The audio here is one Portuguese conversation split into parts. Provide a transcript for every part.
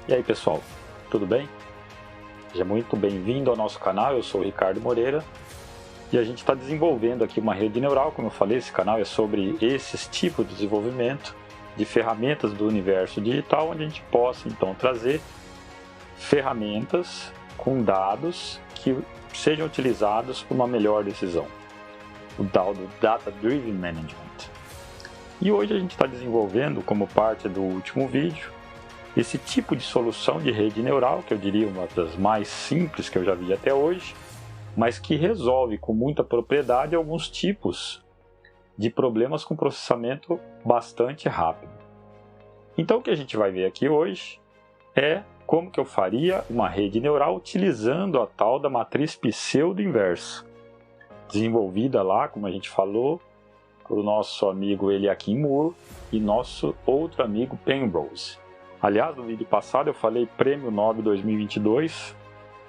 E aí pessoal, tudo bem? Seja muito bem-vindo ao nosso canal, eu sou o Ricardo Moreira e a gente está desenvolvendo aqui uma rede neural. Como eu falei, esse canal é sobre esses tipos de desenvolvimento de ferramentas do universo digital, onde a gente possa então trazer ferramentas com dados que sejam utilizados para uma melhor decisão, o tal do Data Driven Management. E hoje a gente está desenvolvendo, como parte do último vídeo, esse tipo de solução de rede neural, que eu diria uma das mais simples que eu já vi até hoje, mas que resolve com muita propriedade alguns tipos de problemas com processamento bastante rápido. Então o que a gente vai ver aqui hoje é como que eu faria uma rede neural utilizando a tal da matriz pseudo-inversa, desenvolvida lá, como a gente falou, por nosso amigo Eliakim Moore e nosso outro amigo Penrose. Aliás, no vídeo passado eu falei Prêmio Nobel 2022,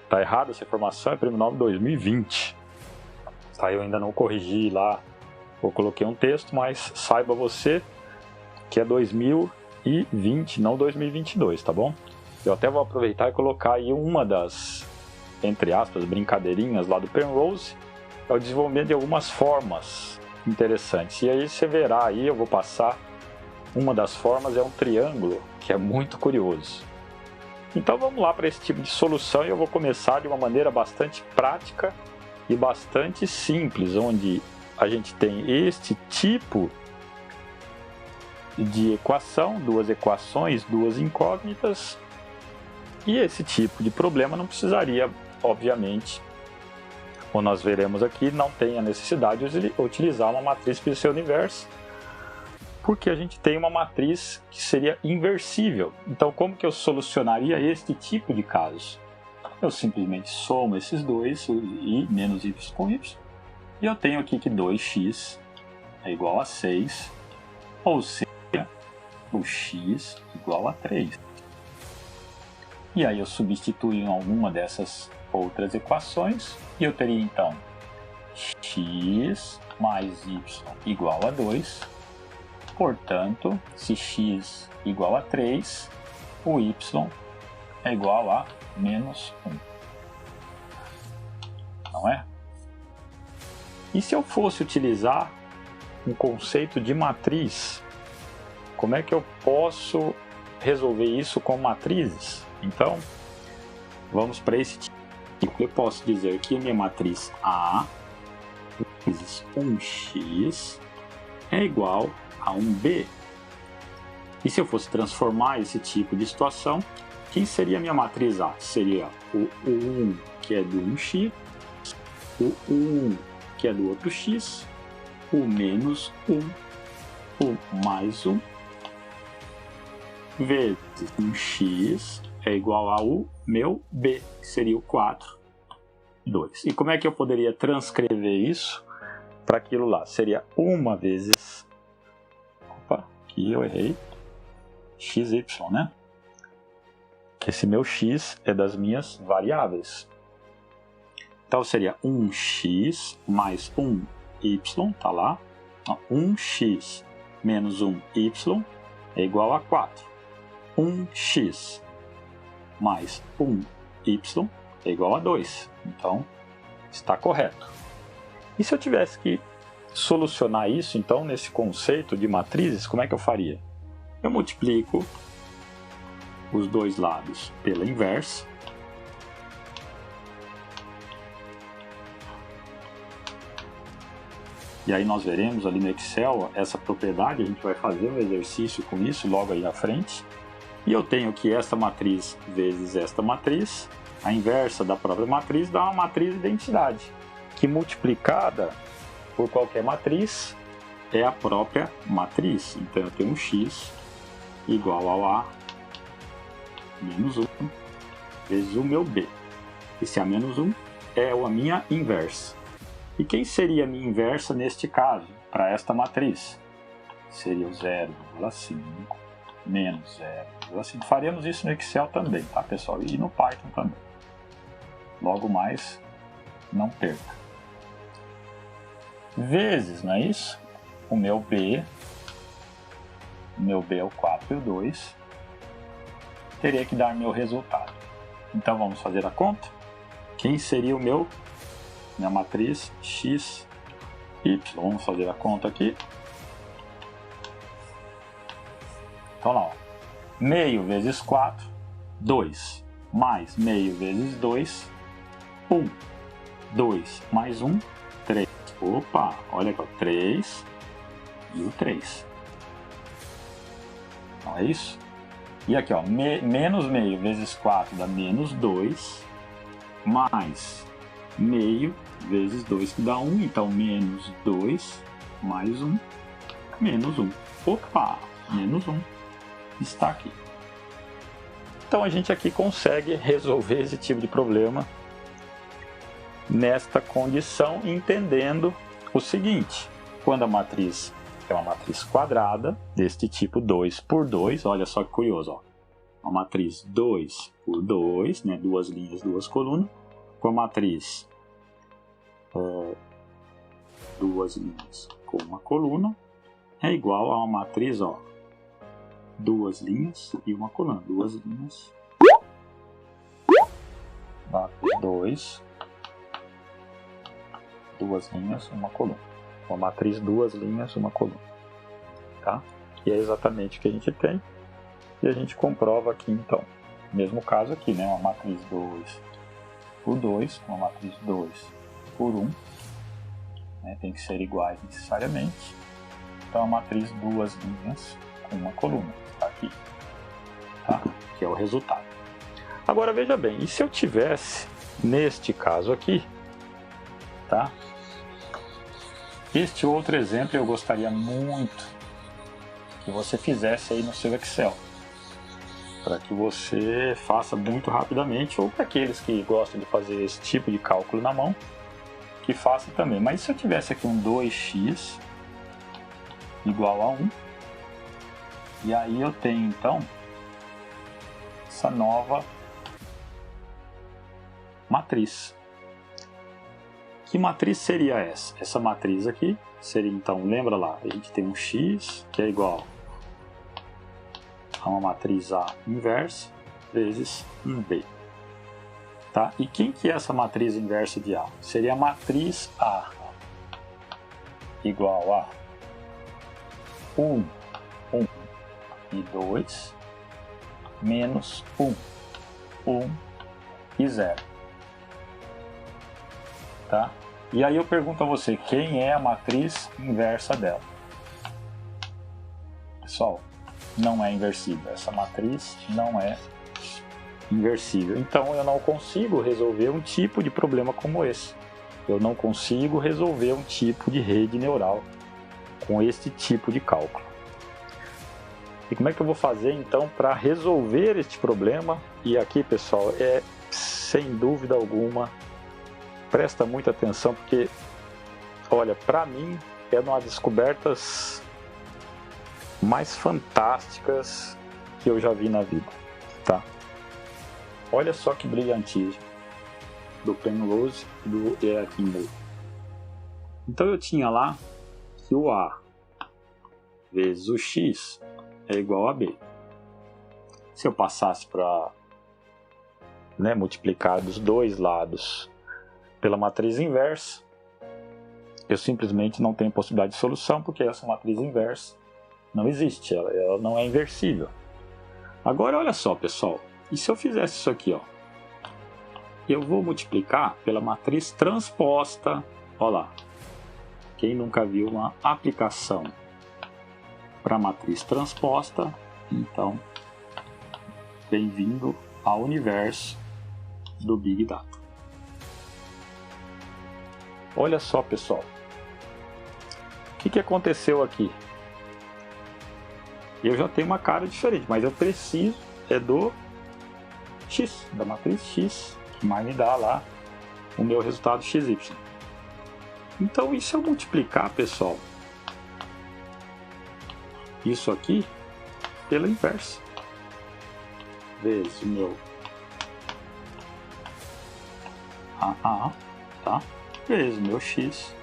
tá errado essa informação, é Prêmio Nobel 2020. Tá, eu ainda não corrigi lá, eu coloquei um texto, mas saiba você que é 2020, não 2022, tá bom? Eu até vou aproveitar e colocar aí uma das, entre aspas, brincadeirinhas lá do Penrose, é o desenvolvimento de algumas formas interessantes. E aí você verá aí, eu vou passar, uma das formas é um triângulo, que é muito curioso. Então vamos lá para esse tipo de solução e eu vou começar de uma maneira bastante prática e bastante simples, onde a gente tem este tipo de equação, duas equações, duas incógnitas, e esse tipo de problema não precisaria, obviamente, como nós veremos aqui, não tem a necessidade de utilizar uma matriz pseudo-inversa, porque a gente tem uma matriz que seria inversível. Então, como que eu solucionaria este tipo de caso? Eu simplesmente somo esses dois, i menos y com y, e eu tenho aqui que 2x é igual a 6, ou seja, o x igual a 3. E aí eu substituo em alguma dessas outras equações, e eu teria então x mais y igual a 2, portanto, se x igual a 3, o y é igual a menos 1. Não é? E se eu fosse utilizar um conceito de matriz, como é que eu posso resolver isso com matrizes? Então, vamos para esse tipo. Eu posso dizer que a minha matriz A vezes 1x é igual a 1b. E se eu fosse transformar esse tipo de situação, quem seria a minha matriz A? Seria o 1 que é do 1x, o 1 que é do outro x, o menos 1, o mais 1, vezes 1x é igual ao meu b, que seria o 4, 2. E como é que eu poderia transcrever isso para aquilo lá? Seria 1 vezes... Opa, aqui eu errei. XY, né? Que esse meu x é das minhas variáveis. Então seria 1x mais 1y, tá lá. 1x menos 1y é igual a 4. 1x mais 1y é igual a 2. Então, está correto. E se eu tivesse que solucionar isso, então, nesse conceito de matrizes, como é que eu faria? Eu multiplico os dois lados pela inversa. E aí nós veremos ali no Excel essa propriedade, a gente vai fazer um exercício com isso logo aí à frente. E eu tenho que esta matriz vezes esta matriz, a inversa da própria matriz dá uma matriz de identidade, que multiplicada por qualquer matriz é a própria matriz. Então eu tenho um x igual ao A menos 1 vezes o meu B. Esse A menos 1 é a minha inversa. E quem seria a minha inversa neste caso, para esta matriz? Seria o 0,5 menos 0,5. Faremos isso no Excel também, tá, pessoal? E no Python também. Logo mais, não perca. Vezes, não é isso? O meu B é o 4 e o 2. teria que dar meu resultado. Então vamos fazer a conta. Quem seria o minha matriz x, y? Vamos fazer a conta aqui. Então lá, ó. Meio vezes 4, 2, mais meio vezes 2, 1, 2, mais 1, 3. Opa, olha aqui, ó, 3 e o 3. Então é isso. E aqui, ó, menos meio vezes 4 dá menos 2, mais meio vezes 2 que dá 1, então menos 2 mais 1, menos 1. Opa, menos 1 está aqui. Então a gente aqui consegue resolver esse tipo de problema nesta condição, entendendo o seguinte: quando a matriz é uma matriz quadrada, deste tipo 2 por 2, olha só que curioso, ó. Uma matriz 2 por 2, né, duas linhas, duas colunas, com a matriz duas linhas com uma coluna, é igual a uma matriz, ó, duas linhas e uma coluna, duas linhas, matriz 2, duas linhas, uma coluna. Uma matriz, duas linhas, uma coluna. Tá? E é exatamente o que a gente tem. E a gente comprova aqui, então. Mesmo caso aqui, né? Uma matriz 2 por 2, uma matriz 2 por 1. Né? Tem que ser iguais necessariamente. Então, a matriz duas linhas com uma coluna. Está aqui. Tá? Que é o resultado. Agora, veja bem. E se eu tivesse, neste caso aqui, tá? Este outro exemplo eu gostaria muito que você fizesse aí no seu Excel, para que você faça muito rapidamente, ou para aqueles que gostam de fazer esse tipo de cálculo na mão, que façam também. Mas se eu tivesse aqui um 2x igual a 1, e aí eu tenho então essa nova matriz. Que matriz seria essa? Essa matriz aqui seria, então, lembra lá, a gente tem um x que é igual a uma matriz A inversa vezes um B. Tá? E quem que é essa matriz inversa de A? Seria a matriz A igual a 1, 1 e 2 menos 1, 1 e 0. Tá? E aí eu pergunto a você, quem é a matriz inversa dela? Pessoal, não é inversível. Essa matriz não é inversível. Então eu não consigo resolver um tipo de problema como esse. Eu não consigo resolver um tipo de rede neural com este tipo de cálculo. E como é que eu vou fazer então para resolver este problema? E aqui, pessoal, é sem dúvida alguma, presta muita atenção, porque, olha, para mim é uma das descobertas mais fantásticas que eu já vi na vida, tá? Olha só que brilhantismo do Penrose e do Earhart. Então eu tinha lá que o A vezes o X é igual a B. Se eu passasse para, né, multiplicar dos dois lados pela matriz inversa, eu simplesmente não tenho possibilidade de solução, porque essa matriz inversa não existe, ela não é inversível. Agora olha só, pessoal, e se eu fizesse isso aqui, ó, eu vou multiplicar pela matriz transposta. Olha lá, quem nunca viu uma aplicação para matriz transposta, então bem-vindo ao universo do Big Data. Olha só, pessoal, o que aconteceu aqui? Eu já tenho uma cara diferente, mas eu preciso do x, da matriz x, que mais me dá lá o meu resultado xy. Então, e se eu multiplicar, pessoal, isso aqui pela inversa, vezes o meu AA, tá? Vezes o meu x,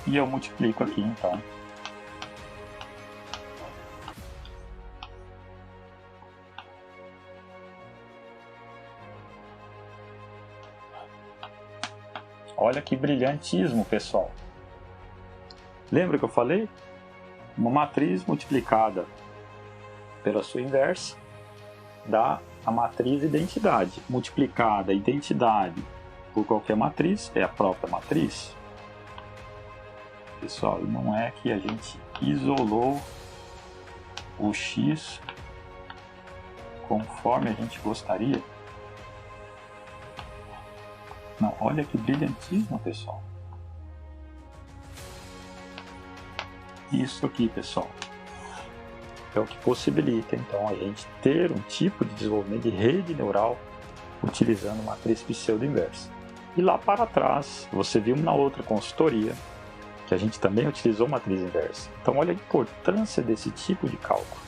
e eu multiplico aqui, então, Olha que brilhantismo, pessoal. Lembra que eu falei? Uma matriz multiplicada pela sua inversa dá a matriz identidade. Multiplicada a identidade por qualquer matriz é a própria matriz. Pessoal, não é que a gente isolou o x conforme a gente gostaria. Não, olha que brilhantismo, pessoal. Isso aqui, pessoal, é o que possibilita, então, a gente ter um tipo de desenvolvimento de rede neural utilizando matriz pseudo-inversa. E lá para trás, você viu na outra consultoria que a gente também utilizou matriz inversa. Então, olha a importância desse tipo de cálculo.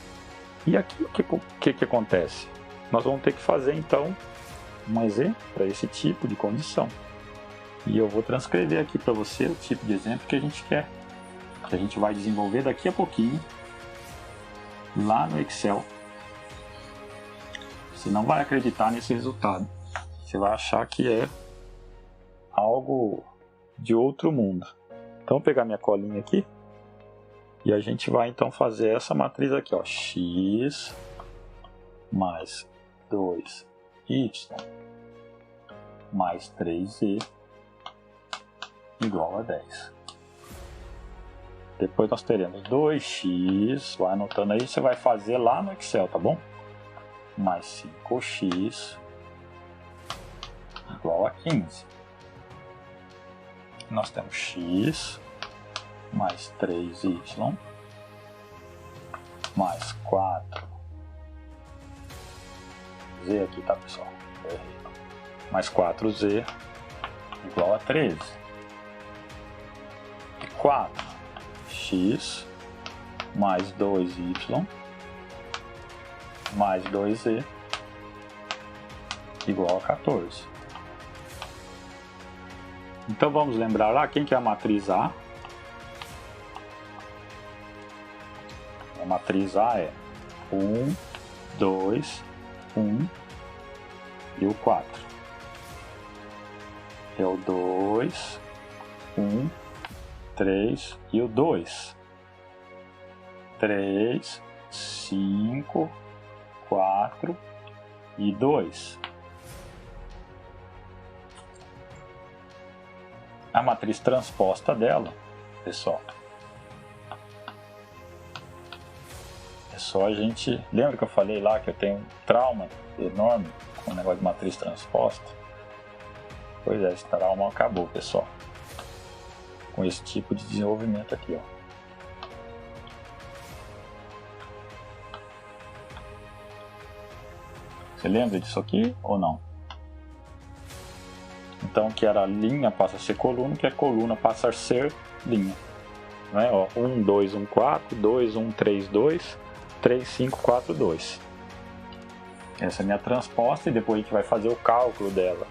E aqui, o que acontece? Nós vamos ter que fazer, então, um exemplo para esse tipo de condição. E eu vou transcrever aqui para você o tipo de exemplo que a gente quer, que a gente vai desenvolver daqui a pouquinho, lá no Excel. Você não vai acreditar nesse resultado. Você vai achar que é algo de outro mundo. Então, vou pegar minha colinha aqui e a gente vai então fazer essa matriz aqui, ó, x mais 2y mais 3z igual a 10. Depois nós teremos 2x, vai anotando aí, você vai fazer lá no Excel, tá bom? Mais 5x igual a 15. Nós temos x mais 3y mais 4z aqui, tá, pessoal? Mais 4z igual a 13. E 4x mais 2y mais 2z igual a 14. Então vamos lembrar lá quem que é a matriz A. A matriz A é 1, 2, 1 e o 4. É o 2, 1, 3 e o 2. 3, 5, 4 e 2. A matriz transposta dela, pessoal, é só a gente... Lembra que eu falei lá que eu tenho um trauma enorme com o negócio de matriz transposta? Pois é, esse trauma acabou, pessoal, com esse tipo de desenvolvimento aqui, ó. Você lembra disso aqui ou não? Então, que era linha passa a ser coluna, que a coluna passa a ser linha. Né? Ó, 1, 2, 1, 4, 2, 1, 3, 2, 3, 5, 4, 2. Essa é a minha transposta e depois a gente vai fazer o cálculo dela.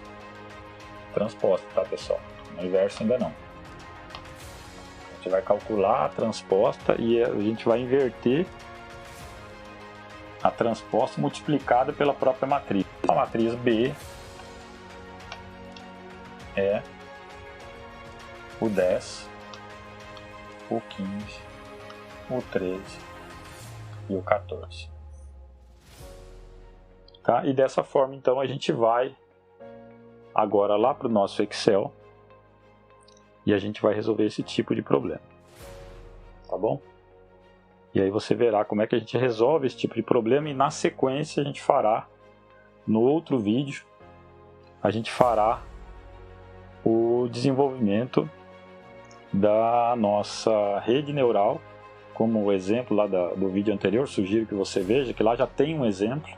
Transposta, tá, pessoal? No inverso ainda não. A gente vai calcular a transposta e a gente vai inverter a transposta multiplicada pela própria matriz. A matriz B é o 10, o 15, o 13 e o 14. Tá? E dessa forma, então, a gente vai agora lá para o nosso Excel e a gente vai resolver esse tipo de problema. Tá bom? E aí você verá como é que a gente resolve esse tipo de problema e na sequência a gente fará, no outro vídeo, a gente fará o desenvolvimento da nossa rede neural, como o exemplo lá do vídeo anterior. Sugiro que você veja que lá já tem um exemplo,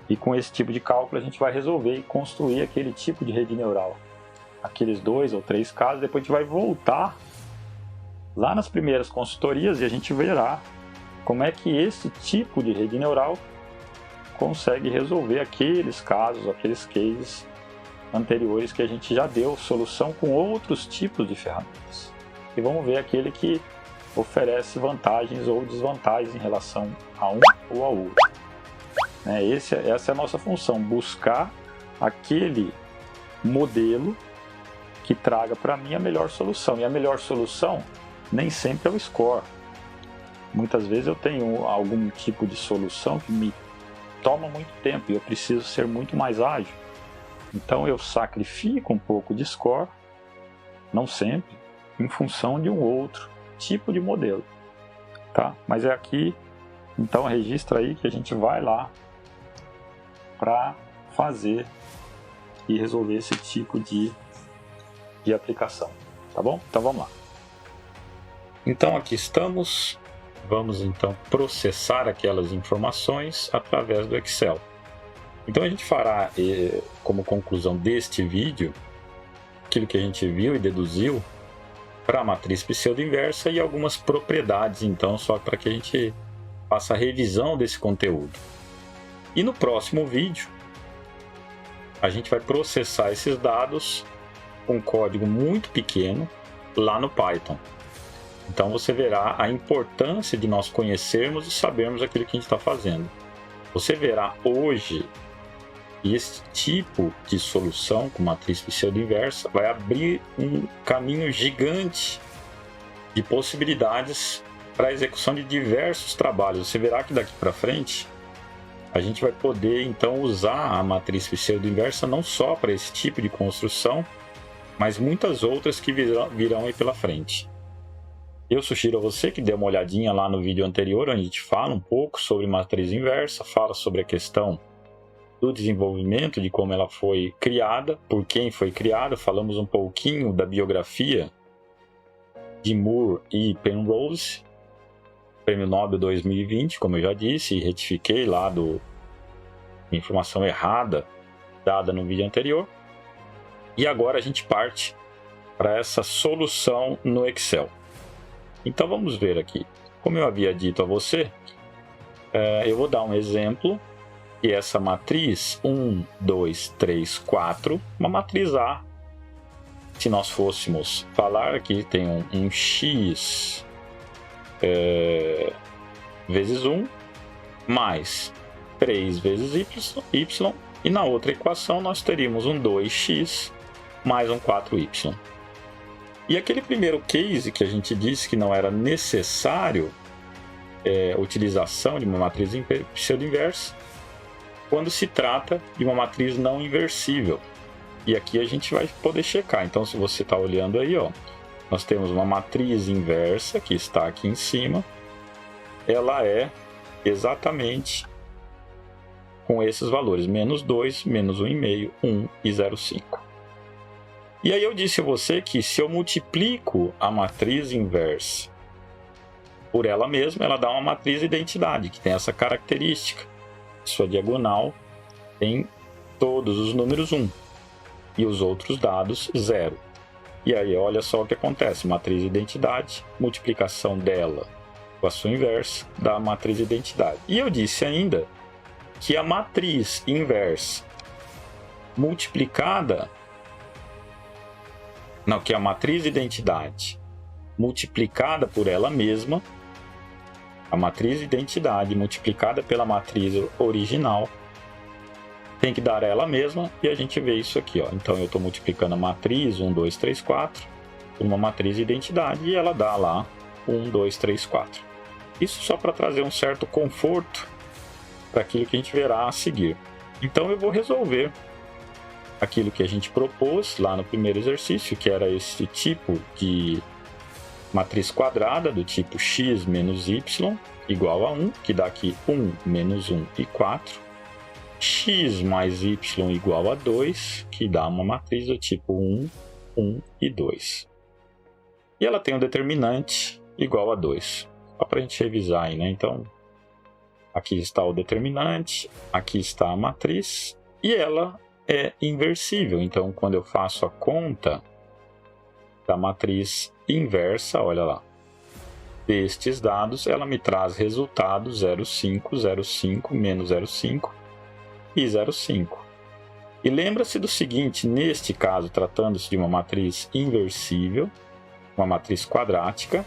e com esse tipo de cálculo a gente vai resolver e construir aquele tipo de rede neural, aqueles 2 ou 3 casos. Depois a gente vai voltar lá nas primeiras consultorias e a gente verá como é que esse tipo de rede neural consegue resolver aqueles casos, aqueles cases anteriores que a gente já deu solução com outros tipos de ferramentas. E vamos ver aquele que oferece vantagens ou desvantagens em relação a um ou ao outro. Essa é a nossa função, buscar aquele modelo que traga para mim a melhor solução. E a melhor solução nem sempre é o score. Muitas vezes eu tenho algum tipo de solução que me toma muito tempo e eu preciso ser muito mais ágil. Então eu sacrifico um pouco de score, não sempre, em função de um outro tipo de modelo. Tá? Mas é aqui, então registra aí que a gente vai lá para fazer e resolver esse tipo de aplicação, tá bom? Então vamos lá. Então aqui estamos, vamos então processar aquelas informações através do Excel. Então a gente fará como conclusão deste vídeo aquilo que a gente viu e deduziu para a matriz pseudo-inversa e algumas propriedades, então, só para que a gente faça a revisão desse conteúdo. E no próximo vídeo a gente vai processar esses dados com código muito pequeno lá no Python. Então você verá a importância de nós conhecermos e sabermos aquilo que a gente está fazendo. Você verá hoje que esse tipo de solução com matriz pseudo-inversa vai abrir um caminho gigante de possibilidades para a execução de diversos trabalhos. Você verá que daqui para frente a gente vai poder então usar a matriz pseudo-inversa não só para esse tipo de construção, mas muitas outras que virão aí pela frente. Eu sugiro a você que dê uma olhadinha lá no vídeo anterior, onde a gente fala um pouco sobre matriz inversa, fala sobre a questão do desenvolvimento, de como ela foi criada, por quem foi criada, falamos um pouquinho da biografia de Moore e Penrose, Prêmio Nobel 2020, como eu já disse, e retifiquei lá informação errada dada no vídeo anterior. E agora a gente parte para essa solução no Excel. Então vamos ver aqui. Como eu havia dito a você, eu vou dar um exemplo, que é essa matriz 1, 2, 3, 4, uma matriz A. Se nós fôssemos falar aqui, tem um x vezes 1, mais 3 vezes y, e na outra equação nós teríamos um 2x mais um 4y. E aquele primeiro case que a gente disse que não era necessário a utilização de uma matriz pseudo-inversa, quando se trata de uma matriz não inversível. E aqui a gente vai poder checar. Então, se você está olhando aí, ó, nós temos uma matriz inversa que está aqui em cima. Ela é exatamente com esses valores, menos 2, menos 1,5, 1 e 0,5. E aí eu disse a você que se eu multiplico a matriz inversa por ela mesma, ela dá uma matriz identidade, que tem essa característica. Sua diagonal tem todos os números 1 e os outros dados 0. E aí olha só o que acontece, matriz identidade, multiplicação dela com a sua inversa, dá a matriz identidade. E eu disse ainda que a matriz inversa multiplicada, não, que a matriz identidade multiplicada por ela mesma, a matriz identidade multiplicada pela matriz original, tem que dar ela mesma, e a gente vê isso aqui, ó. Então eu estou multiplicando a matriz 1, 2, 3, 4 por uma matriz identidade e ela dá lá 1, 2, 3, 4. Isso só para trazer um certo conforto para aquilo que a gente verá a seguir. Então eu vou resolver aquilo que a gente propôs lá no primeiro exercício, que era esse tipo de matriz quadrada do tipo x menos y igual a 1, que dá aqui 1 menos 1 e 4. X mais y igual a 2, que dá uma matriz do tipo 1, 1 e 2. E ela tem um determinante igual a 2. Só para a gente revisar aí, né? Então, aqui está o determinante, aqui está a matriz, e ela é inversível. Então, quando eu faço a conta da matriz inversa, olha lá, destes dados, ela me traz resultado 0,5, 0,5, menos 0,5 e 0,5. E lembra-se do seguinte, neste caso, tratando-se de uma matriz inversível, uma matriz quadrática,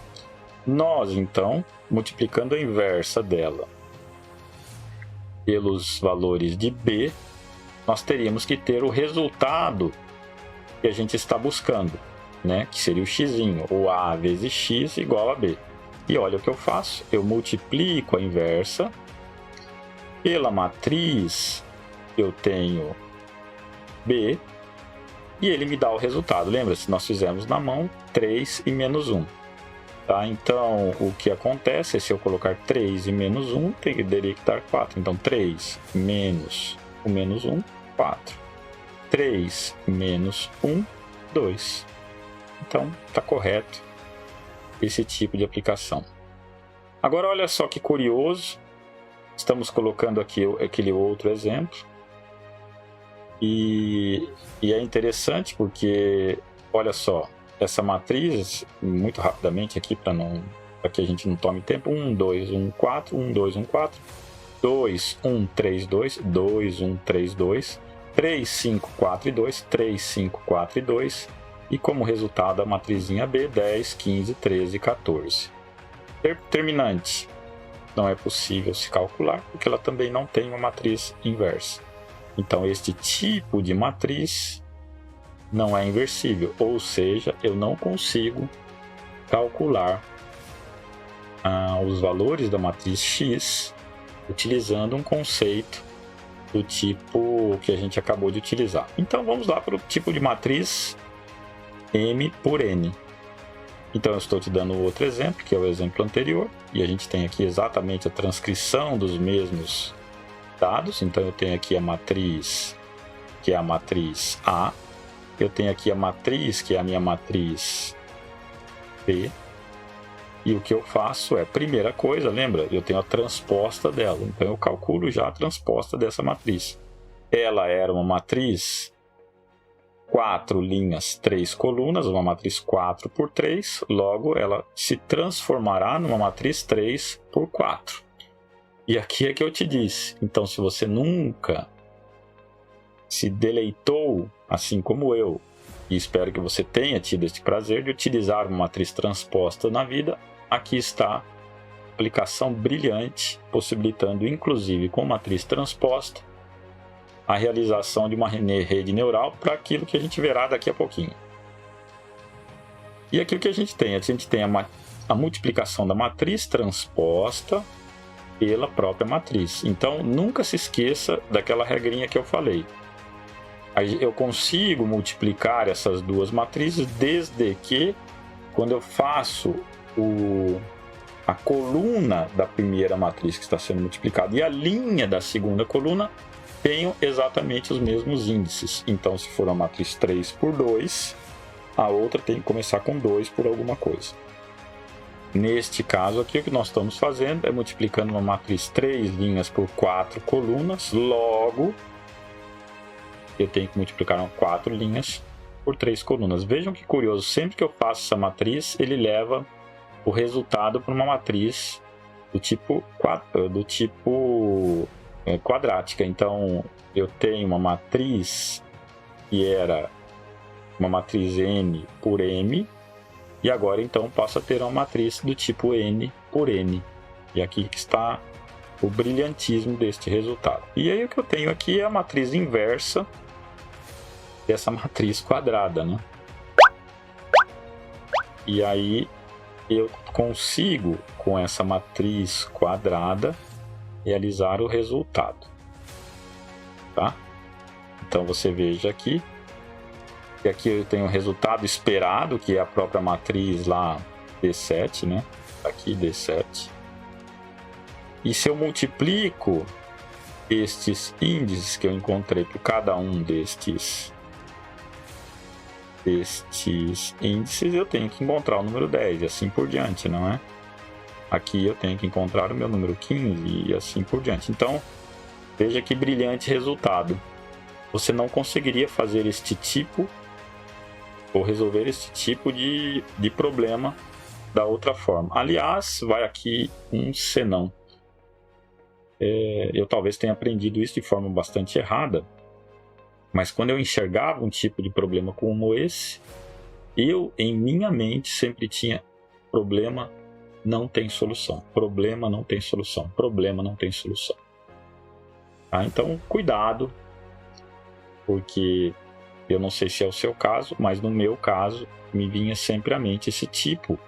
nós, então, multiplicando a inversa dela pelos valores de B, nós teríamos que ter o resultado que a gente está buscando, né? Que seria o xzinho, ou A vezes x igual a B. E olha o que eu faço, eu multiplico a inversa pela matriz, eu tenho B, e ele me dá o resultado. Lembra-se, nós fizemos na mão 3 e menos 1. Tá? Então, o que acontece é se eu colocar 3 e menos 1, teria que dar 4. Então, 3 menos o menos 1, 4. 3 menos 1, 2. Então, está correto esse tipo de aplicação. Agora, olha só que curioso. Estamos colocando aqui aquele outro exemplo. E é interessante porque, olha só, essa matriz, muito rapidamente aqui, para que a gente não tome tempo, 1, 2, 1, 4, 1, 2, 1, 4, 2, 1, 3, 2, 2, 1, 3, 2, 3, 5, 4 e 2, 3, 5, 4 e 2, e como resultado a matrizinha B, 10, 15, 13 e 14. Determinante não é possível se calcular, porque ela também não tem uma matriz inversa. Então, este tipo de matriz não é inversível, ou seja, eu não consigo calcular os valores da matriz X utilizando um conceito do tipo que a gente acabou de utilizar. Então, vamos lá para o tipo de matriz M por N. Então, eu estou te dando outro exemplo, que é o exemplo anterior, e a gente tem aqui exatamente a transcrição dos mesmos dados. Então, eu tenho aqui a matriz, que é a matriz A, eu tenho aqui a matriz, que é a minha matriz B, e o que eu faço é, primeira coisa, lembra? Eu tenho a transposta dela, então eu calculo já a transposta dessa matriz. Ela era uma matriz 4 linhas, 3 colunas, uma matriz 4 por 3, logo ela se transformará numa matriz 3 por 4. E aqui é que eu te disse, então se você nunca se deleitou, assim como eu, e espero que você tenha tido este prazer de utilizar uma matriz transposta na vida, aqui está a aplicação brilhante, possibilitando inclusive com matriz transposta a realização de uma rede neural para aquilo que a gente verá daqui a pouquinho. E aqui o que a gente tem? A gente tem a multiplicação da matriz transposta pela própria matriz. Então, nunca se esqueça daquela regrinha que eu falei. Eu consigo multiplicar essas duas matrizes desde que, quando eu faço a coluna da primeira matriz que está sendo multiplicada e a linha da segunda coluna tenham exatamente os mesmos índices. Então, se for uma matriz 3 por 2, a outra tem que começar com 2 por alguma coisa. Neste caso aqui, o que nós estamos fazendo é multiplicando uma matriz 3 linhas por 4 colunas, logo eu tenho que multiplicar 4 linhas por 3 colunas. Vejam que curioso, sempre que eu faço essa matriz, ele leva o resultado para uma matriz do tipo quadrática. Então, eu tenho uma matriz que era uma matriz N por M, e agora então passo a ter uma matriz do tipo N por N. E aqui que está o brilhantismo deste resultado. E aí o que eu tenho aqui é a matriz inversa dessa matriz quadrada, né? E aí eu consigo, com essa matriz quadrada, realizar o resultado, tá? Então você veja aqui que aqui eu tenho o resultado esperado, que é a própria matriz lá D7, né? Aqui D7. E se eu multiplico estes índices que eu encontrei por cada um destes índices, eu tenho que encontrar o número 10 e assim por diante, não é? Aqui eu tenho que encontrar o meu número 15 e assim por diante. Então, veja que brilhante resultado. Você não conseguiria fazer este tipo ou resolver este tipo de problema da outra forma. Aliás, vai aqui um senão. Eu talvez tenha aprendido isso de forma bastante errada, mas quando eu enxergava um tipo de problema como esse, eu, em minha mente, sempre tinha problema não tem solução, problema não tem solução, problema não tem solução. Tá? Então, cuidado, porque Eu não sei se é o seu caso, mas no meu caso, me vinha sempre à mente esse tipo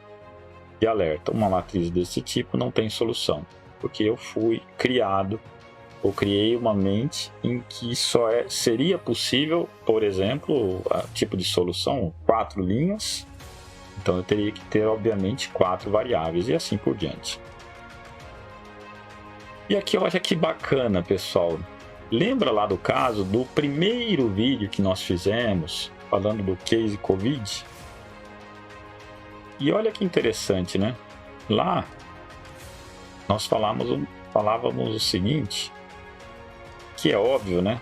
de alerta. Uma matriz desse tipo não tem solução, porque eu fui criado, ou criei uma mente em que só seria possível, por exemplo, tipo de solução, 4 linhas. Então eu teria que ter, obviamente, 4 variáveis e assim por diante. E aqui olha que bacana, pessoal. Lembra lá do caso do primeiro vídeo que nós fizemos, falando do case Covid? E olha que interessante, né? Lá, nós falávamos o seguinte, que é óbvio, né?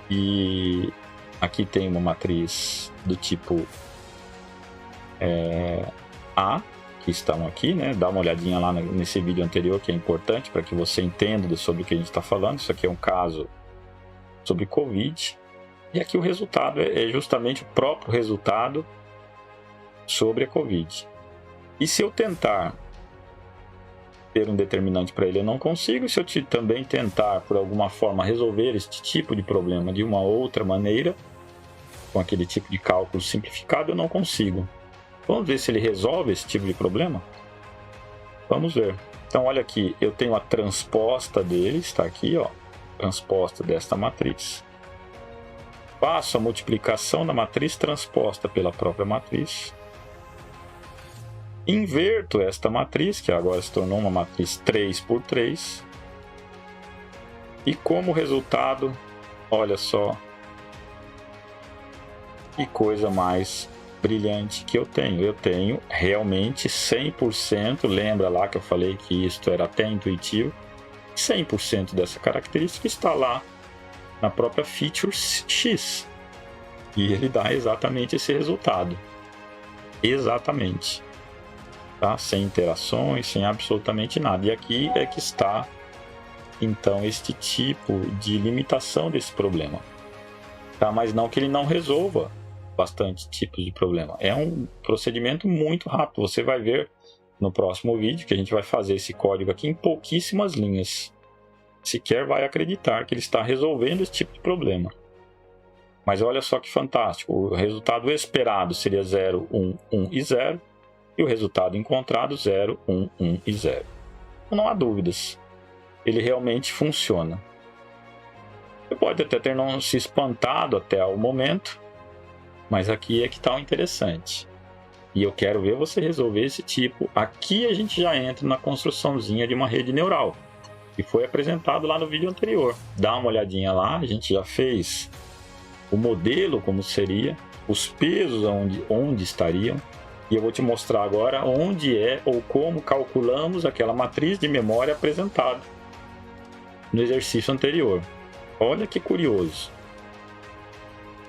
E aqui tem uma matriz do tipo A, que estão aqui, né? Dá uma olhadinha lá nesse vídeo anterior, que é importante para que você entenda sobre o que a gente está falando. Isso aqui é um caso sobre Covid. E aqui o resultado é justamente o próprio resultado sobre a Covid. E se eu tentar ter um determinante para ele, eu não consigo. Se eu também tentar, por alguma forma, resolver este tipo de problema de uma outra maneira, com aquele tipo de cálculo simplificado, eu não consigo. Vamos ver se ele resolve esse tipo de problema? Vamos ver. Então, olha aqui, eu tenho a transposta dele, está aqui, ó, transposta desta matriz. Faço a multiplicação da matriz transposta pela própria matriz. Inverto esta matriz, que agora se tornou uma matriz 3 por 3. E como resultado, olha só que coisa mais brilhante que eu tenho. Eu tenho realmente 100%, lembra lá que eu falei que isto era até intuitivo, 100% dessa característica está lá na própria feature X. E ele dá exatamente esse resultado. Exatamente. Tá? Sem interações, sem absolutamente nada. E aqui é que está, então, este tipo de limitação desse problema. Tá? Mas não que ele não resolva bastante tipos de problema. É um procedimento muito rápido. Você vai ver no próximo vídeo que a gente vai fazer esse código aqui em pouquíssimas linhas. Sequer vai acreditar que ele está resolvendo esse tipo de problema. Mas olha só que fantástico. O resultado esperado seria 0, 1, 1 e 0. E o resultado encontrado 0, 1, 1 e 0. Não há dúvidas. Ele realmente funciona. Você pode até ter não se espantado até o momento, mas aqui é que está o interessante. E eu quero ver você resolver esse tipo. Aqui a gente já entra na construçãozinha de uma rede neural, que foi apresentado lá no vídeo anterior. Dá uma olhadinha lá, a gente já fez o modelo, como seria, os pesos onde estariam. E eu vou te mostrar agora onde é ou como calculamos aquela matriz de memória apresentada no exercício anterior. Olha que curioso.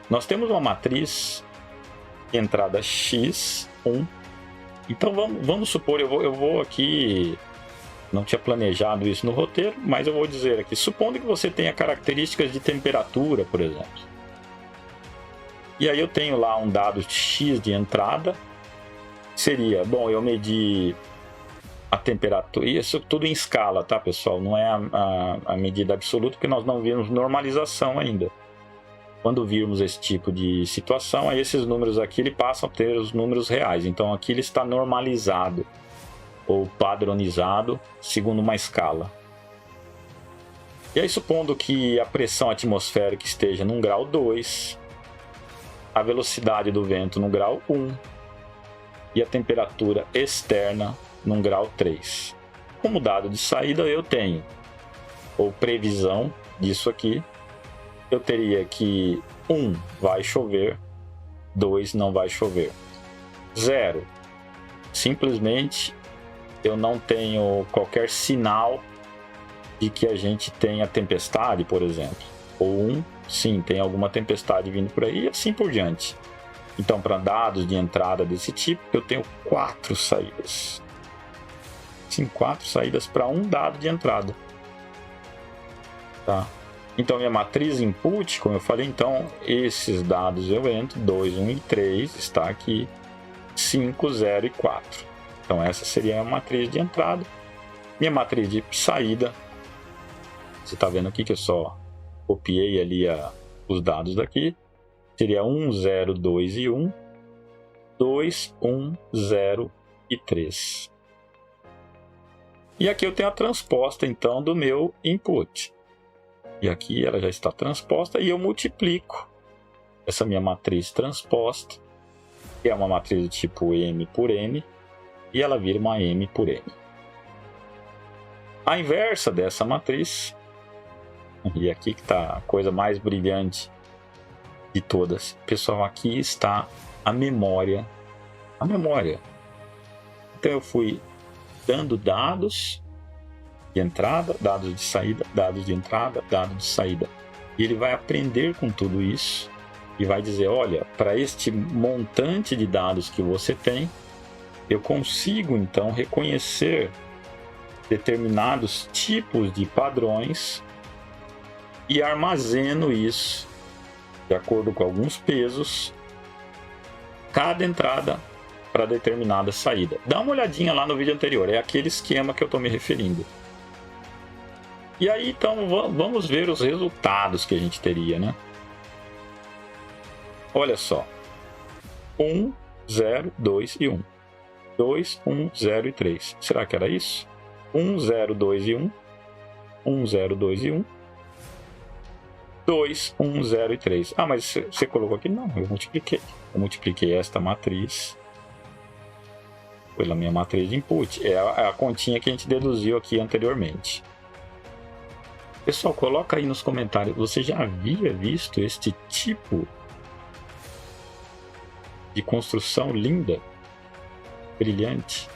Nós temos uma matriz de entrada x1. Então vamos supor, eu vou aqui, não tinha planejado isso no roteiro, mas eu vou dizer aqui, supondo que você tenha características de temperatura, por exemplo. E aí eu tenho lá um dado x de entrada. Seria, bom, eu medi a temperatura, isso tudo em escala, tá, pessoal? Não é a medida absoluta, porque nós não vimos normalização ainda. Quando virmos esse tipo de situação, aí esses números aqui ele passam a ter os números reais. Então aqui ele está normalizado ou padronizado segundo uma escala. E aí, supondo que a pressão atmosférica esteja num grau 2, a velocidade do vento no grau 1, e a temperatura externa num grau 3. Como dado de saída eu tenho, ou previsão disso aqui, eu teria que 1 vai chover, 2 não vai chover. 0, simplesmente eu não tenho qualquer sinal de que a gente tenha tempestade, por exemplo. Ou 1, sim, tem alguma tempestade vindo por aí, e assim por diante. Então, para dados de entrada desse tipo, eu tenho 4 saídas. Sim, 4 saídas para um dado de entrada. Tá? Então, minha matriz input, como eu falei, então, esses dados eu entro, 2, 1 e 3, está aqui, 5, 0 e 4. Então, essa seria a matriz de entrada. Minha matriz de saída, você está vendo aqui que eu só copiei ali os dados daqui. seria 1, 0, 2 e 1, 2, 1, 0 e 3. E aqui eu tenho a transposta, então, do meu input. E aqui ela já está transposta e eu multiplico essa minha matriz transposta, que é uma matriz do tipo M por N, e ela vira uma M por N. A inversa dessa matriz, e aqui que está a coisa mais brilhante de todas, pessoal, aqui está a memória. A memória. Então eu fui dando dados de entrada, dados de saída, dados de entrada, dados de saída. E ele vai aprender com tudo isso e vai dizer, olha, para este montante de dados que você tem, eu consigo então reconhecer determinados tipos de padrões e armazeno isso de acordo com alguns pesos, cada entrada para determinada saída. Dá uma olhadinha lá no vídeo anterior, é aquele esquema que eu estou me referindo. E aí, então, vamos ver os resultados que a gente teria, né? Olha só. 1, 0, 2 e 1. 2, 1, 0 e 3. Será que era isso? 1, 0, 2 e 1. 1, 0, 2 e 1. 2, 1, 0 e 3. Ah, mas você colocou aqui? Não, eu multipliquei. Eu multipliquei esta matriz pela minha matriz de input. É a continha que a gente deduziu aqui anteriormente. Pessoal, coloca aí nos comentários, você já havia visto este tipo de construção linda, brilhante?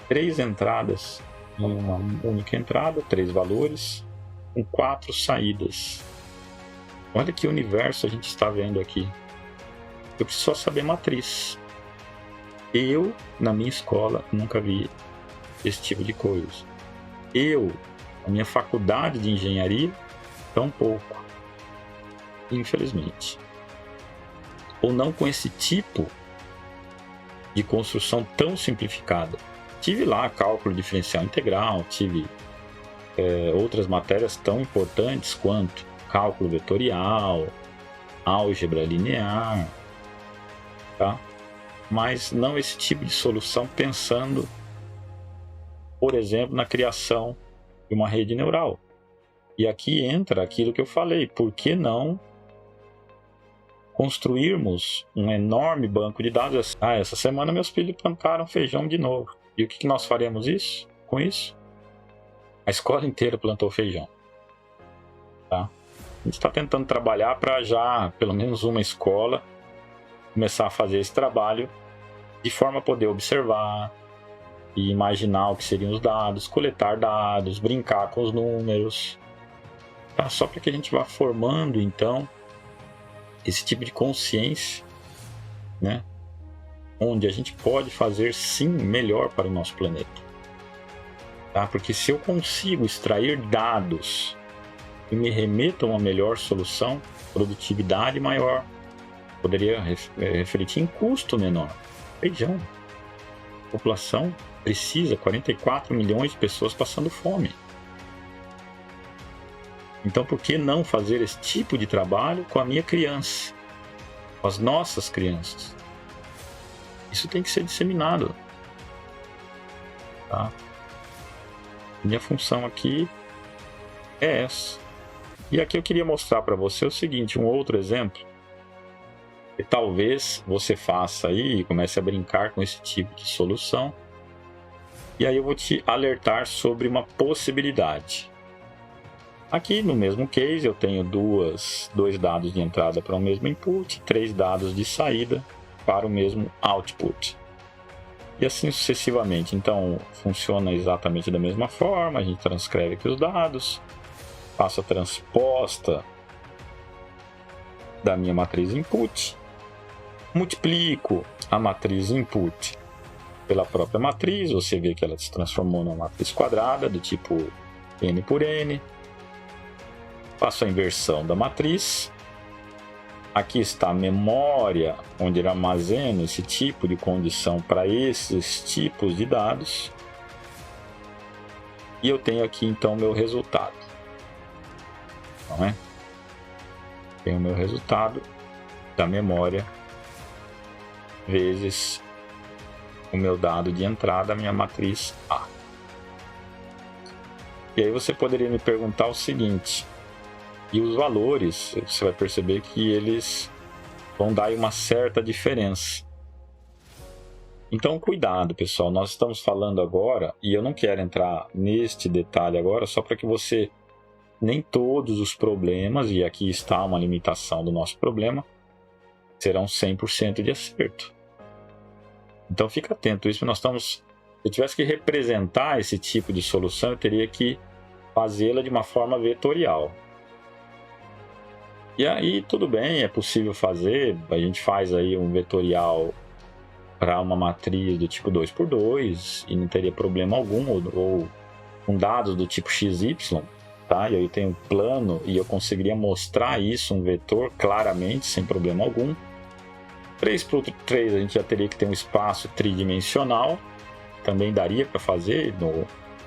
3 entradas em uma única entrada, 3 valores, com 4 saídas. Olha que universo a gente está vendo aqui. Eu preciso só saber matriz. Eu, na minha escola, nunca vi esse tipo de coisa. A minha faculdade de engenharia, tão pouco, infelizmente. Ou não com esse tipo de construção tão simplificada. Tive lá cálculo diferencial integral, tive outras matérias tão importantes quanto cálculo vetorial, álgebra linear, tá? Mas não esse tipo de solução pensando, por exemplo, na criação de uma rede neural. E aqui entra aquilo que eu falei, por que não construirmos um enorme banco de dados? Ah, essa semana meus filhos plantaram feijão de novo. E o que nós faremos com isso? A escola inteira plantou feijão. Tá? A gente está tentando trabalhar para já, pelo menos uma escola, começar a fazer esse trabalho de forma a poder observar e imaginar o que seriam os dados, coletar dados, brincar com os números, tá? Só para que a gente vá formando, então, esse tipo de consciência, né? Onde a gente pode fazer, sim, melhor para o nosso planeta. Tá? Porque se eu consigo extrair dados que me remetam a uma melhor solução, produtividade maior, poderia refletir em custo menor. Feijão. A população precisa, 44 milhões de pessoas passando fome. Então, por que não fazer esse tipo de trabalho com a minha criança? Com as nossas crianças? Isso tem que ser disseminado. Tá? Minha função aqui é essa. E aqui eu queria mostrar para você o seguinte, um outro exemplo. E talvez você faça aí e comece a brincar com esse tipo de solução. E aí eu vou te alertar sobre uma possibilidade. Aqui no mesmo case eu tenho dois dados de entrada para o mesmo input, 3 dados de saída para o mesmo output. E assim sucessivamente. Então funciona exatamente da mesma forma, a gente transcreve aqui os dados, faço a transposta da minha matriz input, multiplico a matriz input pela própria matriz, você vê que ela se transformou numa matriz quadrada do tipo n por n. Faço a inversão da matriz. Aqui está a memória, onde ele armazena esse tipo de condição para esses tipos de dados. E eu tenho aqui então o meu resultado. Não é? Tenho o meu resultado da memória vezes o meu dado de entrada, a minha matriz A. E aí você poderia me perguntar o seguinte: e os valores? Você vai perceber que eles vão dar uma certa diferença. Então, cuidado, pessoal. Nós estamos falando agora, e eu não quero entrar neste detalhe agora, só para que você... Nem todos os problemas, e aqui está uma limitação do nosso problema, serão 100% de acerto. Então, fica atento. Isso nós estamos... Se eu tivesse que representar esse tipo de solução, eu teria que fazê-la de uma forma vetorial. E aí, tudo bem, é possível fazer. A gente faz aí um vetorial para uma matriz do tipo 2×2 e não teria problema algum, ou com dados do tipo XY, tá? E aí eu tenho um plano e eu conseguiria mostrar isso, um vetor, claramente, sem problema algum. 3×3 a gente já teria que ter um espaço tridimensional, também daria para fazer.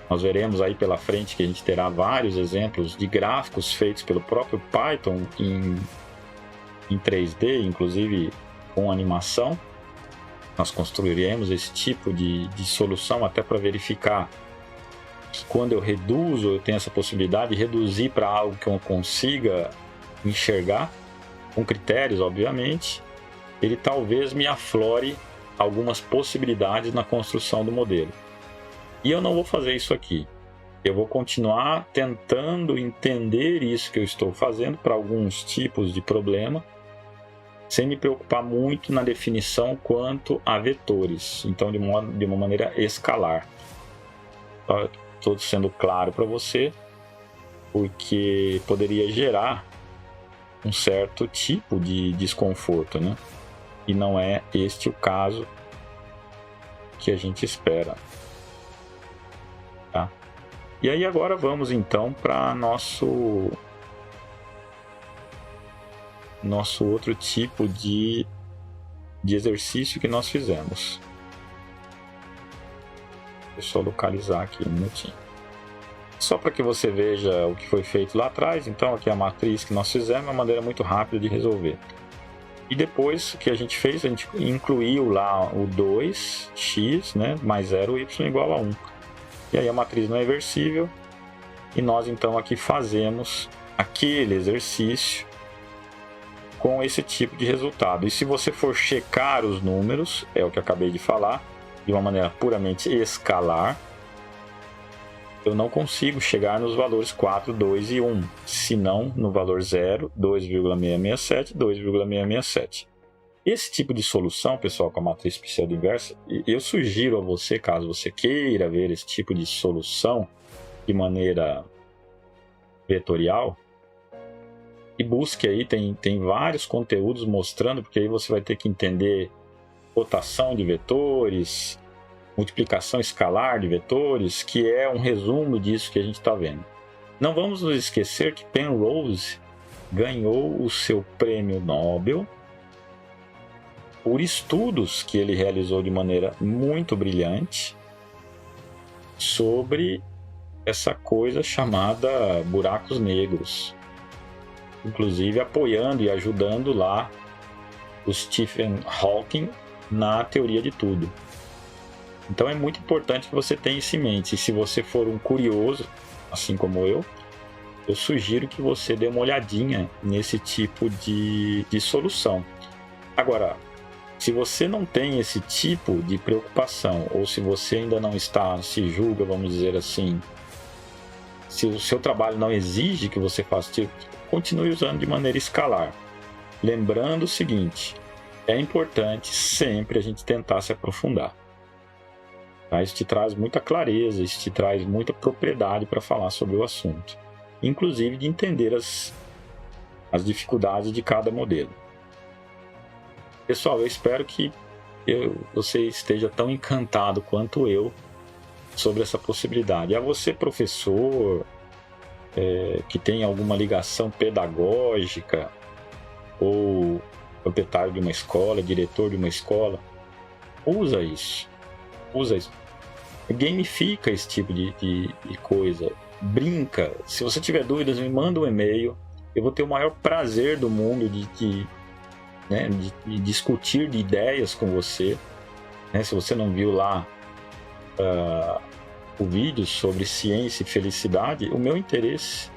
Nós veremos aí pela frente que a gente terá vários exemplos de gráficos feitos pelo próprio Python em 3D, inclusive com animação. Nós construiremos esse tipo de solução até para verificar que quando eu reduzo, eu tenho essa possibilidade de reduzir para algo que eu consiga enxergar, com critérios, obviamente. Ele talvez me aflore algumas possibilidades na construção do modelo. E eu não vou fazer isso aqui. Eu vou continuar tentando entender isso que eu estou fazendo para alguns tipos de problema, sem me preocupar muito na definição quanto a vetores. Então, de uma maneira escalar. Estou sendo claro para você, porque poderia gerar um certo tipo de desconforto, né? E não é este o caso que a gente espera. Tá? E aí agora vamos então para nosso outro tipo de exercício que nós fizemos. Deixa eu localizar aqui um minutinho. Só para que você veja o que foi feito lá atrás. Então aqui a matriz que nós fizemos é uma maneira muito rápida de resolver. E depois o que a gente fez, a gente incluiu lá o 2x, né, mais 0y igual a 1. E aí a matriz não é reversível. E nós então aqui fazemos aquele exercício com esse tipo de resultado. E se você for checar os números, é o que eu acabei de falar, de uma maneira puramente escalar, eu não consigo chegar nos valores 4, 2 e 1, senão no valor 0, 2,667, 2,667. Esse tipo de solução, pessoal, com a matriz pseudo-inversa, eu sugiro a você, caso você queira ver esse tipo de solução de maneira vetorial, e busque aí, tem vários conteúdos mostrando, porque aí você vai ter que entender rotação de vetores, multiplicação escalar de vetores, que é um resumo disso que a gente está vendo. Não vamos nos esquecer que Penrose ganhou o seu prêmio Nobel por estudos que ele realizou de maneira muito brilhante sobre essa coisa chamada buracos negros, inclusive apoiando e ajudando lá o Stephen Hawking na teoria de tudo. Então é muito importante que você tenha isso em mente. E se você for um curioso, assim como eu sugiro que você dê uma olhadinha nesse tipo de solução. Agora, se você não tem esse tipo de preocupação, ou se você ainda não se julga, vamos dizer assim, se o seu trabalho não exige que você faça, continue usando de maneira escalar. Lembrando o seguinte, é importante sempre a gente tentar se aprofundar. Tá? Isso te traz muita clareza, isso te traz muita propriedade para falar sobre o assunto. Inclusive de entender as dificuldades de cada modelo. Pessoal, eu espero que você esteja tão encantado quanto eu sobre essa possibilidade. A você, professor, que tem alguma ligação pedagógica, ou proprietário de uma escola, diretor de uma escola, usa isso. Gamifica esse tipo de coisa. Brinca. Se você tiver dúvidas, me manda um e-mail. Eu vou ter o maior prazer do mundo de né, de discutir de ideias com você, né? Se você não viu lá o vídeo sobre ciência e felicidade, o meu interesse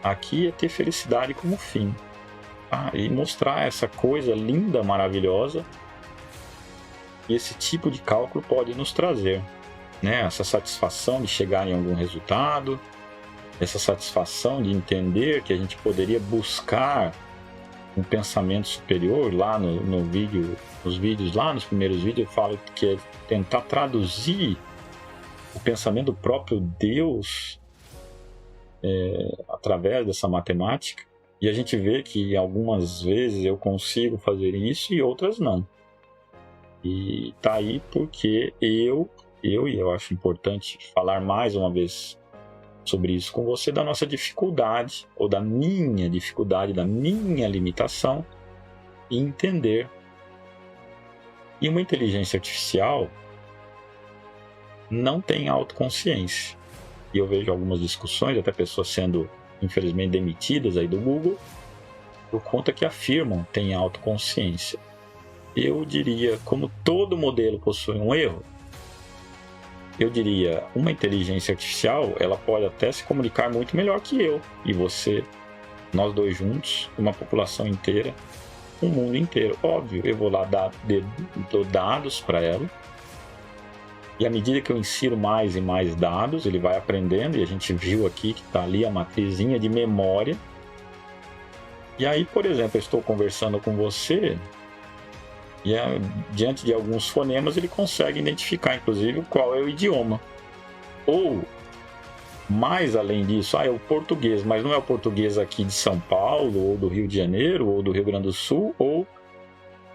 aqui é ter felicidade como fim, tá? E mostrar essa coisa linda, maravilhosa que esse tipo de cálculo pode nos trazer, né? Essa satisfação de chegar em algum resultado, essa satisfação de entender que a gente poderia buscar um pensamento superior. Lá no vídeo, nos vídeos, lá nos primeiros vídeos eu falo que é tentar traduzir o pensamento do próprio Deus através dessa matemática, e a gente vê que algumas vezes eu consigo fazer isso e outras não. E tá aí porque e eu acho importante falar mais uma vez sobre isso com você, da nossa dificuldade, ou da minha dificuldade, da minha limitação em entender. E uma inteligência artificial não tem autoconsciência. E eu vejo algumas discussões, até pessoas sendo, infelizmente, demitidas aí do Google, por conta que afirmam que tem autoconsciência. Eu diria, como todo modelo possui um erro, eu diria, uma inteligência artificial, ela pode até se comunicar muito melhor que eu e você, nós dois juntos, uma população inteira, um mundo inteiro. Óbvio, eu vou lá dou dados para ela, e à medida que eu insiro mais e mais dados, ele vai aprendendo, e a gente viu aqui que está ali a matrizinha de memória. E aí, por exemplo, eu estou conversando com você, e diante de alguns fonemas ele consegue identificar, inclusive, qual é o idioma. Ou, mais além disso, é o português, mas não é o português aqui de São Paulo, ou do Rio de Janeiro, ou do Rio Grande do Sul, ou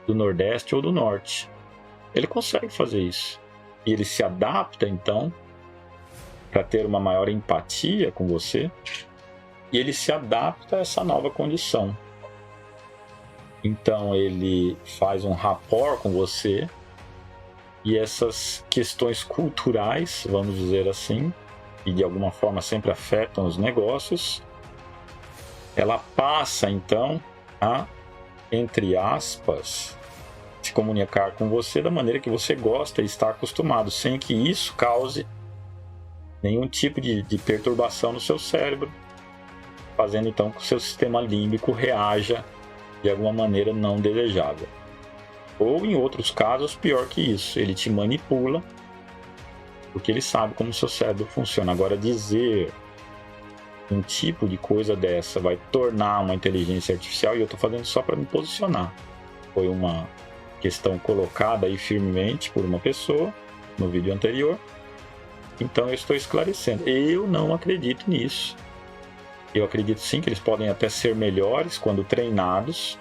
do Nordeste ou do Norte. Ele consegue fazer isso. E ele se adapta, então, para ter uma maior empatia com você, e ele se adapta a essa nova condição. Então ele faz um rapport com você, e essas questões culturais, vamos dizer assim, e de alguma forma sempre afetam os negócios, ela passa então a, entre aspas, se comunicar com você da maneira que você gosta e está acostumado, sem que isso cause nenhum tipo de perturbação no seu cérebro, fazendo então que o seu sistema límbico reaja de alguma maneira não desejável. Ou em outros casos, pior que isso, ele te manipula, porque ele sabe como o seu cérebro funciona. Agora, dizer um tipo de coisa dessa vai tornar uma inteligência artificial, e eu estou fazendo só para me posicionar, foi uma questão colocada aí firmemente por uma pessoa no vídeo anterior, então eu estou esclarecendo. Eu não acredito nisso. Eu acredito sim que eles podem até ser melhores quando treinados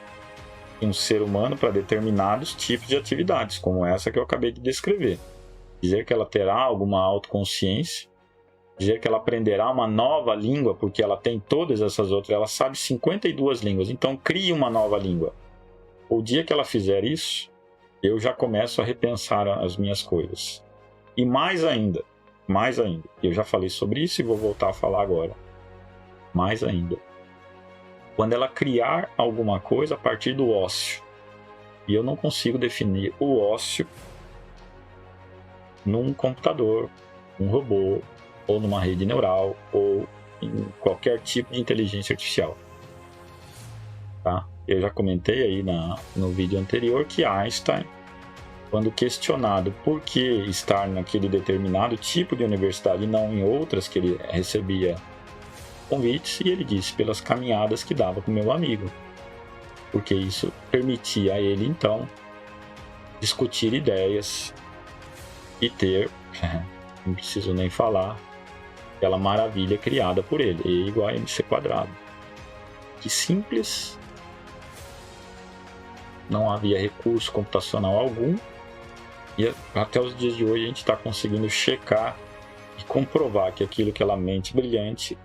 em um ser humano para determinados tipos de atividades, como essa que eu acabei de descrever. Dizer que ela terá alguma autoconsciência, dizer que ela aprenderá uma nova língua, porque ela tem todas essas outras, ela sabe 52 línguas, então crie uma nova língua. O dia que ela fizer isso, eu já começo a repensar as minhas coisas. E mais ainda, eu já falei sobre isso e vou voltar a falar agora. Mais ainda, quando ela criar alguma coisa a partir do ócio, e eu não consigo definir o ócio num computador, num robô, ou numa rede neural, ou em qualquer tipo de inteligência artificial. Tá? Eu já comentei aí no vídeo anterior que Einstein, quando questionado por que estar naquele determinado tipo de universidade e não em outras que ele recebia convites, e ele disse pelas caminhadas que dava com meu amigo, porque isso permitia a ele então discutir ideias e ter, não preciso nem falar, aquela maravilha criada por ele, E igual a MC². Que simples, não havia recurso computacional algum, e até os dias de hoje a gente está conseguindo checar e comprovar que aquilo que ela mente brilhante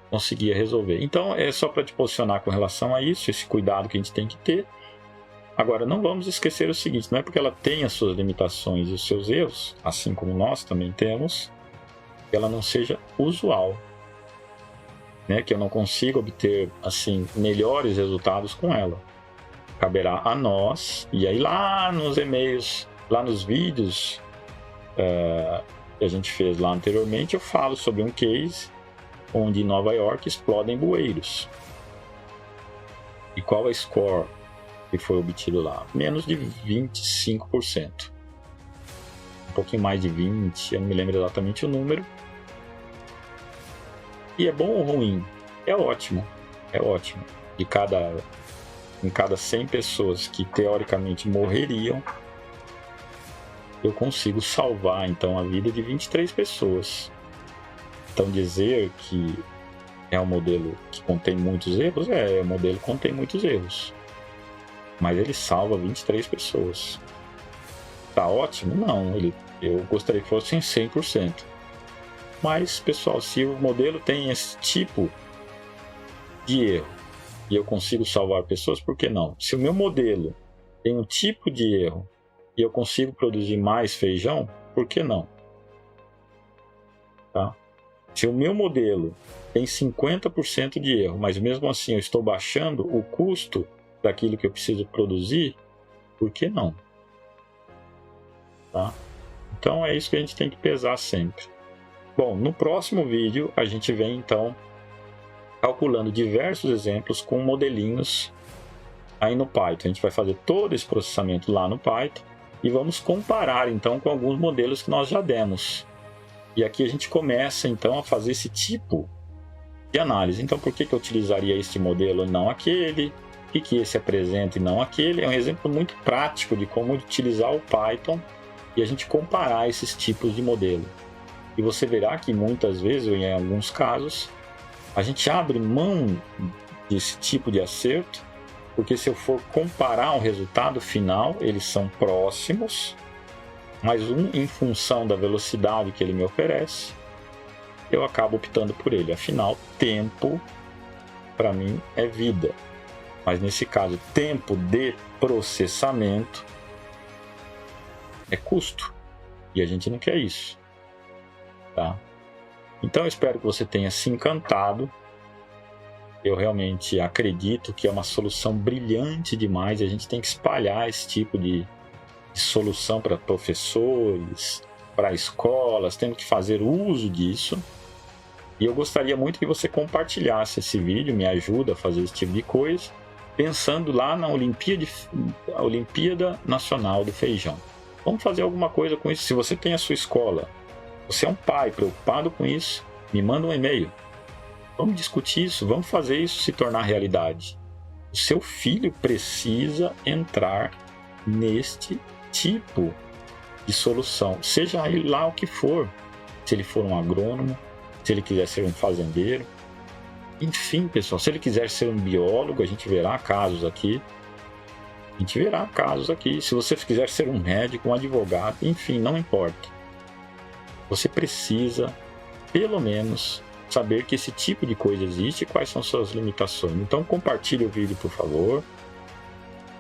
conseguia resolver. Então é só para te posicionar com relação a isso, esse cuidado que a gente tem que ter. Agora, não vamos esquecer o seguinte, não é porque ela tem as suas limitações e os seus erros, assim como nós também temos, que ela não seja usual, né? Que eu não consiga obter assim melhores resultados com ela. caberá a nós. E aí lá nos e-mails, lá nos vídeos que a gente fez lá anteriormente, eu falo sobre um case onde em Nova York explodem bueiros. E qual é o score que foi obtido lá? Menos de 25%. Um pouquinho mais de 20%, eu não me lembro exatamente o número. E é bom ou ruim? É ótimo. É ótimo. Em cada 100 pessoas que teoricamente morreriam, eu consigo salvar então a vida de 23 pessoas. Então dizer que é um modelo que contém muitos erros, o modelo contém muitos erros. Mas ele salva 23 pessoas. Tá ótimo? Não, eu gostaria que fosse em 100%. Mas, pessoal, se o modelo tem esse tipo de erro e eu consigo salvar pessoas, por que não? Se o meu modelo tem um tipo de erro e eu consigo produzir mais feijão, por que não? Tá? Se o meu modelo tem 50% de erro, mas mesmo assim eu estou baixando o custo daquilo que eu preciso produzir, por que não? Tá? Então é isso que a gente tem que pesar sempre. Bom, no próximo vídeo a gente vem então calculando diversos exemplos com modelinhos aí no Python. A gente vai fazer todo esse processamento lá no Python e vamos comparar então com alguns modelos que nós já demos. E aqui a gente começa então a fazer esse tipo de análise. Então por que eu utilizaria este modelo e não aquele? O que esse apresenta e não aquele? É um exemplo muito prático de como utilizar o Python e a gente comparar esses tipos de modelo. E você verá que muitas vezes, ou em alguns casos, a gente abre mão desse tipo de acerto, porque se eu for comparar o resultado final, eles são próximos, mas em função da velocidade que ele me oferece, eu acabo optando por ele. Afinal, tempo, para mim, é vida. Mas nesse caso, tempo de processamento é custo. E a gente não quer isso. Tá? Então eu espero que você tenha se encantado. Eu realmente acredito que é uma solução brilhante demais. A gente tem que espalhar esse tipo de solução para professores, para escolas. Temos que fazer uso disso. E eu gostaria muito que você compartilhasse esse vídeo, me ajuda a fazer esse tipo de coisa, pensando lá na Olimpíada Nacional do Feijão. Vamos fazer alguma coisa com isso. Se você tem a sua escola, você é um pai preocupado com isso, me manda um e-mail. Vamos discutir isso, vamos fazer isso se tornar realidade. O seu filho precisa entrar neste tipo de solução, seja ele lá o que for. Se ele for um agrônomo, se ele quiser ser um fazendeiro, enfim, pessoal, se ele quiser ser um biólogo, a gente verá casos aqui. Se você quiser ser um médico, um advogado, enfim, não importa. Você precisa, pelo menos, saber que esse tipo de coisa existe e quais são suas limitações. Então compartilhe o vídeo, por favor.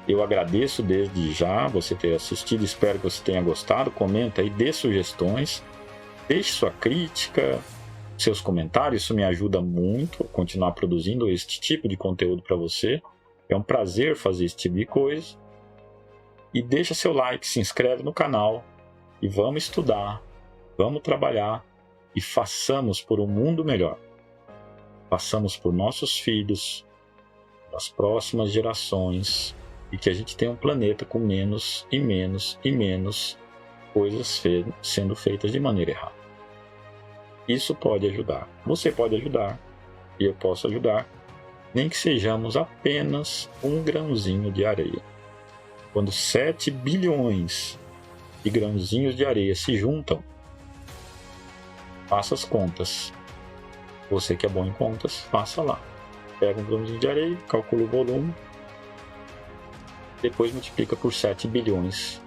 Eu agradeço desde já você ter assistido, espero que você tenha gostado. Comenta aí, dê sugestões, deixe sua crítica, seus comentários, isso me ajuda muito a continuar produzindo este tipo de conteúdo para você. É um prazer fazer esse tipo de coisa. E deixa seu like, se inscreve no canal e vamos estudar. Vamos trabalhar e façamos por um mundo melhor. Façamos por nossos filhos, as próximas gerações, e que a gente tenha um planeta com menos e menos e menos coisas sendo feitas de maneira errada. Isso pode ajudar. Você pode ajudar e eu posso ajudar, nem que sejamos apenas um grãozinho de areia. Quando 7 bilhões de grãozinhos de areia se juntam, faça as contas. Você que é bom em contas, faça lá. Pega um grãozinho de areia, calcula o volume, depois multiplica por 7 bilhões.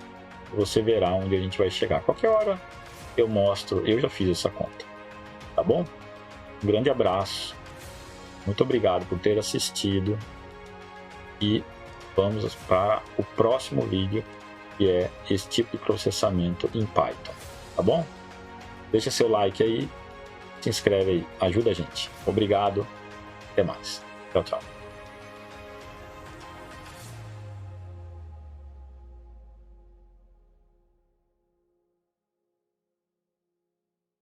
Você verá onde a gente vai chegar. Qualquer hora eu mostro, eu já fiz essa conta. Tá bom? Um grande abraço. Muito obrigado por ter assistido. E vamos para o próximo vídeo, que é esse tipo de processamento em Python. Tá bom? Deixa seu like aí, se inscreve aí, ajuda a gente. Obrigado, até mais. Tchau, tchau.